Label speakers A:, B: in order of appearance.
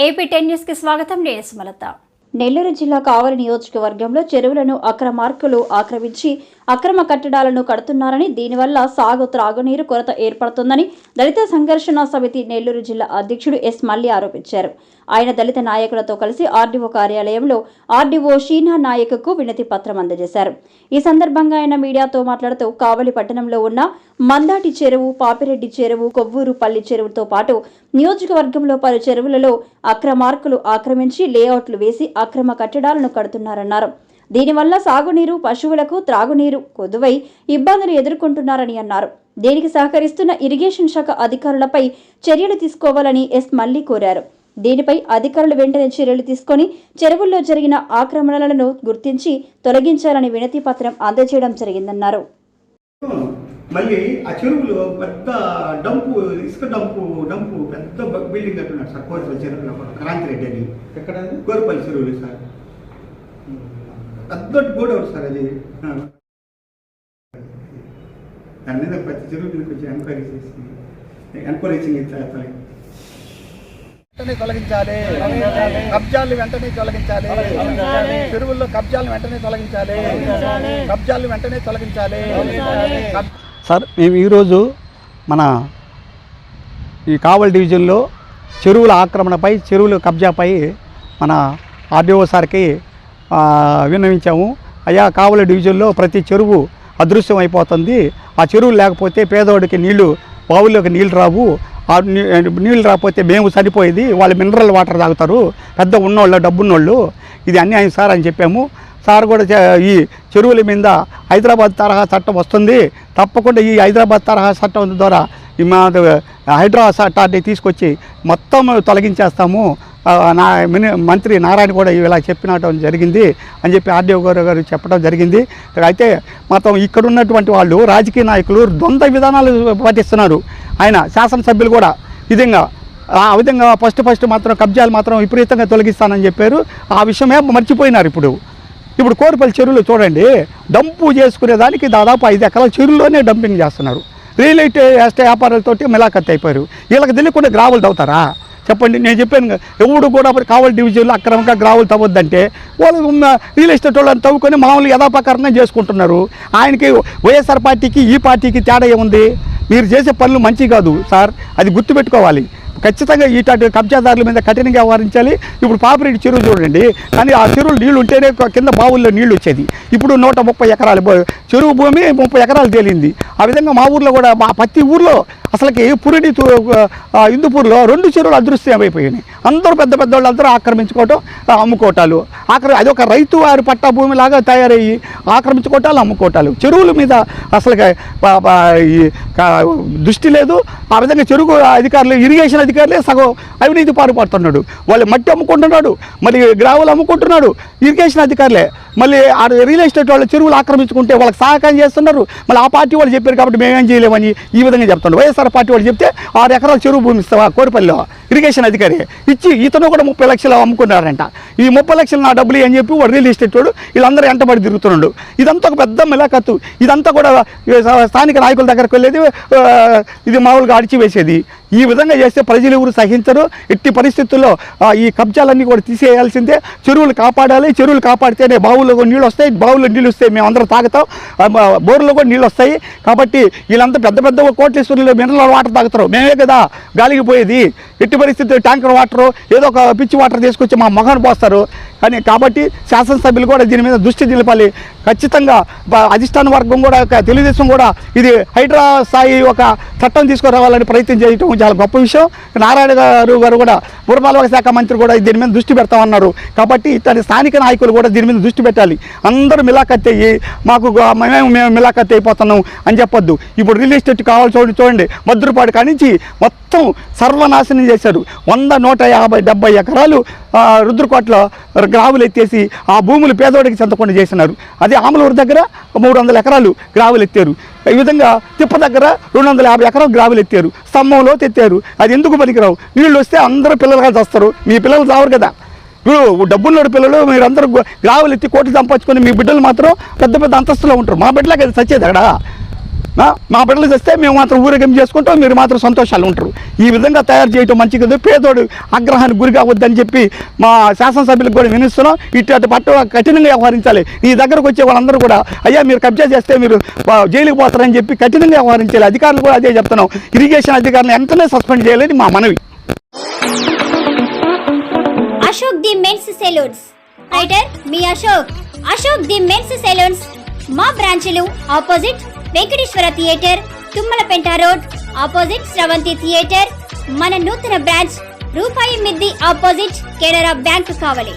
A: AP 10 news కి స్వాగతం. నేను సుమలత.
B: నెల్లూరు జిల్లా కావలి నియోజకవర్గంలో చెరువులను అక్రమార్కులు ఆక్రమించి అక్రమ కట్టడాలను కడుతున్నారని, దీనివల్ల సాగు త్రాగునీరు కొరత ఏర్పడుతుందని దళిత సంఘర్షణ సమితి నెల్లూరు జిల్లా అధ్యక్షుడు ఎస్ మల్లి ఆరోపించారు. ఆయన దళిత నాయకులతో కలిసి ఆర్డీఓ కార్యాలయంలో ఆర్డీఓ షీనా నాయక్కు వినతి పత్రం అందజేశారు. ఈ సందర్భంగా ఆయన మీడియాతో మాట్లాడుతూ కావలి పట్టణంలో ఉన్న మందాటి చెరువు, పాపిరెడ్డి చెరువు, కొవ్వూరుపల్లి చెరువుతో పాటు నియోజకవర్గంలో పలు చెరువులలో అక్రమార్కులు ఆక్రమించి లేఅవుట్లు వేసి అక్రమ కట్టడాలను కడుతున్నారన్నారు. దీనివల్ల సాగునీరు, పశువులకు త్రాగునీరు కొదువై ఇబ్బందులు ఎదుర్కొంటున్నారని అన్నారు. దీనికి సహకరిస్తున్న ఇరిగేషన్ శాఖ అధికారులపై చర్యలు తీసుకోవాలని ఎస్ మల్లి కోరారు. దీనిపై అధికారులు వెంటనే చర్యలు తీసుకొని చెరువుల్లో జరిగిన ఆక్రమణలను గుర్తించి తొలగించాలని వినతి పత్రం అందజేయడం జరిగిందన్నారు.
C: మళ్ళీ ఆ చెరువులో పెద్ద ఇసుక డంపు పెద్ద బిల్డింగ్ కట్టున్నారు సార్. కోరిపల్లి చెరువులో క్రాంతిరెడ్డి అని ఎక్కడ కోరిపల్లి చెరువులు సార్. పెద్ద గోడౌన్ సార్ అది. దాని మీద ప్రతి చెరువు మీద కొంచెం ఎంక్వైరీ చేయాలి.
D: వెంటనే తొలగించాలి. కబ్జాలు వెంటనే తొలగించాలి. చెరువుల్లో కబ్జాలు వెంటనే తొలగించాలి. కబ్జాలు వెంటనే తొలగించాలి.
E: సార్, మేము ఈరోజు మన ఈ కావలి డివిజన్లో చెరువుల ఆక్రమణపై, చెరువుల కబ్జాపై మన ఆర్డీఓ సార్కి విన్నవించాము. అయ్యా, కావలి డివిజన్లో ప్రతి చెరువు అదృశ్యం అయిపోతుంది. ఆ చెరువులు లేకపోతే పేదవాడికి నీళ్లు, బావుల్లోకి నీళ్ళు రావు. ఆ నీళ్ళు రాకపోతే మేము సరిపోయేది, వాళ్ళు మినరల్ వాటర్ తాగుతారు, పెద్ద ఉన్నోళ్ళు, డబ్బున్నోళ్ళు. ఇది అన్యాయం సార్ అని చెప్పాము. సార్ కూడా ఈ చెరువుల మీద హైదరాబాద్ తరహా చట్టం వస్తుంది, తప్పకుండా ఈ హైదరాబాద్ తరహా చట్టం ద్వారా మా హైదరాబాద్ చట్టాన్ని తీసుకొచ్చి మొత్తం తొలగించేస్తాము, మంత్రి నారాయణ కూడా ఇలా చెప్పినటం జరిగింది అని చెప్పి ఆర్డీఓ గారు చెప్పడం జరిగింది. అయితే మొత్తం ఇక్కడ ఉన్నటువంటి వాళ్ళు, రాజకీయ నాయకులు ద్వంద్వ విధానాలు పాటిస్తున్నారు. ఆయన శాసనసభ్యులు కూడా ఆ విధంగా ఫస్ట్ మాత్రం కబ్జాలు మాత్రం విపరీతంగా తొలగిస్తానని చెప్పారు. ఆ విషయమే మర్చిపోయినారు. ఇప్పుడు కోరిపల్లి చెరువులు చూడండి, డంపు చేసుకునేదానికి దాదాపు 5 ఎకరాల చెరువులోనే డంపింగ్ చేస్తున్నారు. రియల్ ఎస్టేట్ వ్యాపారాలతోటి మిలాఖత్ అయిపోయారు. వీళ్ళకి తెలియకుండా గ్రావులు తవ్వుతారా చెప్పండి? నేను చెప్పాను, ఎవడు కూడా కావలి డివిజన్లో అక్రమంగా గ్రావులు తవ్వద్దంటే వాళ్ళు రియల్ ఎస్టేట్ వాళ్ళని తవ్వుకొని మామూలు యథాప్రకారంగా చేసుకుంటున్నారు. ఆయనకి వైఎస్ఆర్ పార్టీకి ఈ పార్టీకి తేడా ఏముంది? మీరు చేసే పనులు మంచి కాదు సార్, అది గుర్తుపెట్టుకోవాలి. ఖచ్చితంగా ఈటాటి కబ్జాదారుల మీద కఠినంగా వ్యవహరించాలి. ఇప్పుడు పాపిరెడ్డి చెరువు చూడండి, కానీ ఆ చెరువులు నీళ్లు ఉంటేనే కింద బావుల్లో నీళ్లు వచ్చేది. ఇప్పుడు 130 ఎకరాలు చెరువు భూమి 30 ఎకరాలు తేలింది. ఆ విధంగా మా ఊర్లో కూడా, ప్రతి ఊర్లో అసలుకి పురిడి హిందూపూర్లో 2 చెరువులు అదృశ్యమైపోయినాయి. అందరూ పెద్ద వాళ్ళు అందరూ ఆక్రమించుకోవటం, అమ్ముకోవటాలు. అది ఒక రైతు వారి పట్టా భూమిలాగా తయారయ్యి ఆక్రమించుకోవటాలు, అమ్ముకోవటాలు. చెరువుల మీద అసలు దృష్టి లేదు. ఆ విధంగా చెరువు అధికారులు, ఇరిగేషన్ అధికారులే సగం అవినీతి పాల్పడుతున్నాడు. వాళ్ళు మట్టి అమ్ముకుంటున్నాడు, మళ్ళీ గ్రావులు అమ్ముకుంటున్నాడు ఇరిగేషన్ అధికారులే. మళ్ళీ ఆ రియల్ ఎస్టేట్ వాళ్ళు చెరువులు ఆక్రమించుకుంటే వాళ్ళకి సహకారం చేస్తున్నారు. మళ్ళీ ఆ పార్టీ వాళ్ళు చెప్పారు కాబట్టి మేమేం చేయలేమని ఈ విధంగా చెప్తున్నారు. వైఎస్ఆర్ పార్టీ వాళ్ళు చెప్తే 6 ఎకరాల చెరువు భూమి ఇస్తావా కోరిపల్లిలో ఇరిగేషన్ అధికారి ఇచ్చి ఇతను కూడా 30 లక్షలు అమ్ముకున్నారంట. ఈ 30 లక్షలు నా డబ్బులు అని చెప్పి వాడు రియల్ ఎస్టేట్ వాడు వీళ్ళందరూ ఎంటబడి తిరుగుతున్నాడు. ఇదంతా ఒక పెద్ద మిలాఖత్తు. ఇదంతా కూడా స్థానిక నాయకుల దగ్గరకు వెళ్ళేది, ఇది మామూలుగా అడిచివేసేది. ఈ విధంగా చేస్తే ప్రజలు ఎవరు సహించరు. ఎట్టి పరిస్థితుల్లో ఈ కబ్జాలన్నీ కూడా తీసేయాల్సిందే. చెరువులు కాపాడాలి. చెరువులు కాపాడితేనే బావుల్లో నీళ్ళు వస్తాయి. బావుల్లో నీళ్ళు వస్తే మేము అందరం తాగుతాం. బోర్లో కూడా నీళ్ళు వస్తాయి. కాబట్టి వీళ్ళంతా పెద్ద కోట్లేశ్వరులు మినరల్ వాటర్ తాగుతారు. మేమే కదా గాలికి పోయేది. ఎట్టి పరిస్థితుల్లో ట్యాంకర్ వాటరు, ఏదో ఒక పిచ్చి వాటర్ తీసుకొచ్చి మా మొహాన్ని పోస్తారు. కాబట్టి శాసనసభ్యులు కూడా దీని మీద దృష్టి నిలపాలి. ఖచ్చితంగా అధిష్టాన వర్గం కూడా, తెలుగుదేశం కూడా ఇది హైడ్రా స్థాయి ఒక చట్టం తీసుకురావాలని ప్రయత్నం చేయడం చాలా గొప్ప విషయం. నారాయణ గారు కూడా పురపాలక శాఖ మంత్రి కూడా దీని మీద దృష్టి పెడతామన్నారు. కాబట్టి ఇతని స్థానిక నాయకులు కూడా దీని మీద దృష్టి పెట్టాలి. అందరూ మిలాఖత్ అయ్యి మేము మిలాఖత్ అయిపోతున్నాం అని చెప్పొద్దు. ఇప్పుడు రియల్ ఎస్టేట్ కావాలి చూడండి, మద్దురుపాడు కానించి మొత్తం సర్వనాశనం చేశారు. 100, 150, 70 ఎకరాలు రుద్రకోటలో గ్రావులు ఎత్తేసి ఆ భూములు పేదోడికి చెందకుండా చేసినారు. అదే ఆమలూరు దగ్గర 300 ఎకరాలు గ్రావులు ఎత్తారు. ఈ విధంగా తిప్ప దగ్గర 250 ఎకరాలు గ్రావులు ఎత్తారు. స్తంభంలో తెత్తారు. అది ఎందుకు పనికిరావు? నీళ్ళు వస్తే అందరూ పిల్లలుగా చేస్తారు. మీ పిల్లలు చావరు కదా. ఇప్పుడు డబ్బున్నోడు పిల్లలు మీరందరూ గ్రావులు ఎత్తి కోట్లు సంపాదించుకొని మీ బిడ్డలు మాత్రం పెద్ద అంతస్తులో ఉంటారు. మా బిడ్డలకి అది చచ్చేది అక్కడ. మా బిడ్డలు తెస్తే మేము మాత్రం ఊరేగం చేసుకుంటాం, మీరు మాత్రం సంతోషాలు ఉంటారు. ఈ విధంగా తయారు చేయటం మంచి కదా. పేదోడు ఆగ్రహానికి గురి కావద్దని చెప్పి మా శాసనసభ్యులకు కూడా వినిస్తున్నాం. ఇటు పట్టు కఠినంగా వ్యవహరించాలి. ఈ దగ్గరకు వచ్చే వాళ్ళందరూ కూడా అయ్యా మీరు కబ్జా చేస్తే మీరు జైలుకి పోతారని చెప్పి కఠినంగా వ్యవహరించాలి. అధికారులు కూడా అదే చెప్తున్నాం. ఇరిగేషన్ అధికారులు వెంటనే సస్పెండ్ చేయాలని మా మనవి.
A: అశోక్ ది మెన్స్ సెలూన్స్ రైటర్ మీ అశోక్ ది మెన్స్ సెలూన్స్ మా బ్రాంచ్లు opposite Venkateswara theatre, Tummalapenta road, opposite Sravanthi theatre. మన నూతన బ్రాంచ్ రూపాయి మిద్ది ఆపోజిట్ కెనరా బ్యాంక్ కావలి.